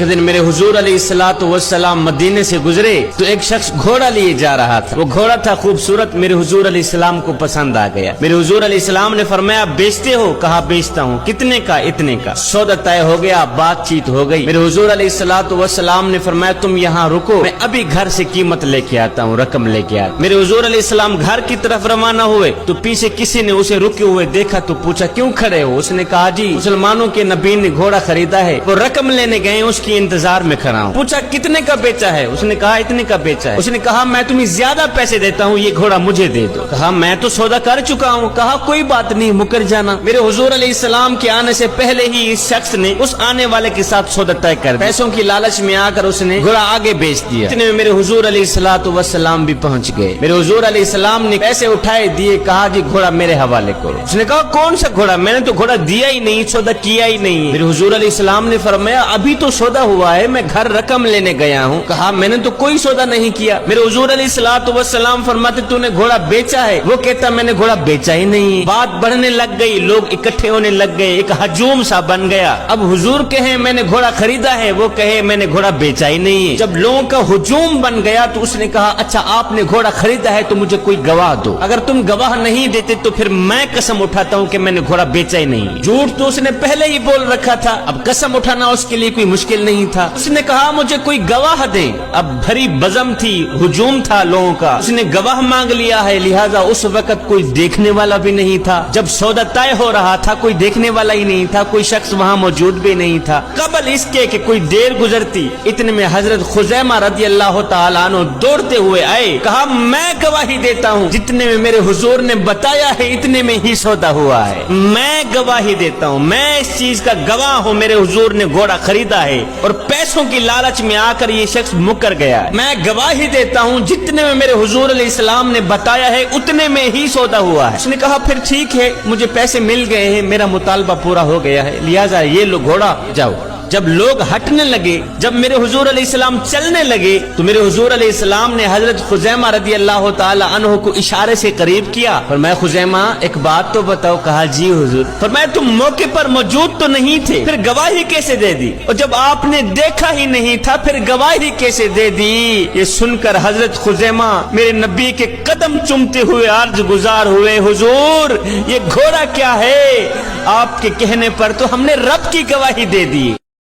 एक दिन मेरे हुजूर अलैहिस्सलातु वस्सलाम मदीने से गुजरे तो एक शख्स घोड़ा लिए जा रहा था। वो घोड़ा था खूबसूरत, मेरे हुजूर अलैहिस्सलाम को पसंद आ गया। मेरे हुजूर अलैहिस्सलाम ने फरमाया बेचते हो? कहा बेचता हूँ। कितने का? इतने का। सौदा तय हो गया, बातचीत हो गई। मेरे हुजूर अलैहिस्सलातु वस्सलाम ने फरमाया तुम यहाँ रुको, मैं अभी घर से कीमत लेके आता हूँ, रकम लेके आता। मेरे हुजूर अलैहिस्सलाम घर की तरफ रवाना हुए तो पीछे किसी ने उसे रुके हुए देखा तो पूछा क्यों खड़े हो? उसने कहा जी मुसलमानों के नबी ने घोड़ा खरीदा है, वो रकम लेने गए, उसकी इंतजार में खड़ा हूँ। पूछा कितने का बेचा है? उसने कहा इतने का बेचा है। उसने कहा मैं तुम्हें ज्यादा पैसे देता हूँ, ये घोड़ा मुझे दे दो। कहा मैं तो सौदा कर चुका हूँ। कहा कोई बात नहीं, मुकर जाना। मेरे हुजूर अलैहिस्सलाम के आने से पहले ही इस शख्स ने उस आने वाले के साथ सौदा तय कर दिया। पैसों की लालच में आकर उसने घोड़ा आगे बेच दिया। इतने में मेरे हुजूर अलैहिस्सलातु वस्सलाम भी पहुँच गए। मेरे हुजूर अलैहिस्सलाम ने पैसे उठाए दिए, कहा जी घोड़ा मेरे हवाले करो। उसने कहा कौन सा घोड़ा? मैंने तो घोड़ा दिया ही नहीं, सौदा किया ही नहीं। मेरे हुजूर अलैहिस्सलाम ने फरमाया अभी तो सौदा हुआ है, मैं घर रकम लेने गया हूँ। कहा मैंने तो कोई सौदा नहीं किया। मेरे हुजूर अलैहिस्सलातु वस्सलाम फरमाते तूने घोड़ा बेचा है? वो कहता मैंने घोड़ा बेचा ही नहीं। बात बढ़ने लग गई, लोग इकट्ठे होने लग गए, एक हजूम सा बन गया। अब हुजूर कहे मैंने घोड़ा खरीदा है, वो कहे मैंने घोड़ा बेचा ही नहीं। जब लोगों का हुजूम बन गया तो उसने कहा अच्छा आपने घोड़ा खरीदा है तो मुझे कोई गवाह दो, अगर तुम गवाह नहीं देते तो फिर मैं कसम उठाता हूँ कि मैंने घोड़ा बेचा ही नहीं। झूठ तो उसने पहले ही बोल रखा था, अब कसम उठाना उसके लिए कोई मुश्किल नहीं था। उसने कहा मुझे कोई गवाह दे। अब भरी बज़म थी, हुजूम था लोगों का, उसने गवाह मांग लिया है, लिहाजा उस वक्त कोई देखने वाला भी नहीं था। जब सौदा तय हो रहा था कोई देखने वाला ही नहीं था, कोई शख्स वहाँ मौजूद भी नहीं था। कबल इसके कि कोई देर गुजरती, इतने में हजरत खुज़ैमा रज़ियल्लाहु ताला अन्हु दौड़ते हुए आए, कहा मैं गवाही देता हूँ, जितने में मेरे हुजूर ने बताया है इतने में ही सौदा हुआ है। मैं गवाही देता हूँ, मैं इस चीज का गवाह हूँ, मेरे हुजूर ने घोड़ा खरीदा है और पैसों की लालच में आकर ये शख्स मुकर गया है। मैं गवाही देता हूँ जितने में मेरे हुजूर अलैहिस्सलाम ने बताया है उतने में ही सौदा हुआ है। उसने कहा फिर ठीक है, मुझे पैसे मिल गए हैं, मेरा मुतालबा पूरा हो गया है, लिहाजा ये लो घोड़ा जाओ। जब लोग हटने लगे, जब मेरे हुजूर अलैहिस्सलाम चलने लगे तो मेरे हुजूर अलैहिस्सलाम ने हजरत खुज़ैमा रज़ियल्लाहु ताला अन्हु को इशारे से करीब किया। फरमाया खुज़ैमा एक बात तो बताओ। कहा जी हुजूर। फरमाया तुम मौके पर मौजूद तो नहीं थे, फिर गवाही कैसे दे दी? और जब आपने देखा ही नहीं था फिर गवाही कैसे दे दी? ये सुनकर हजरत खुज़ैमा मेरे नबी के कदम चूमते हुए अर्ज गुजार हुए, हुजूर ये घोड़ा क्या है? आपके कहने पर तो हमने रब की गवाही दे दी।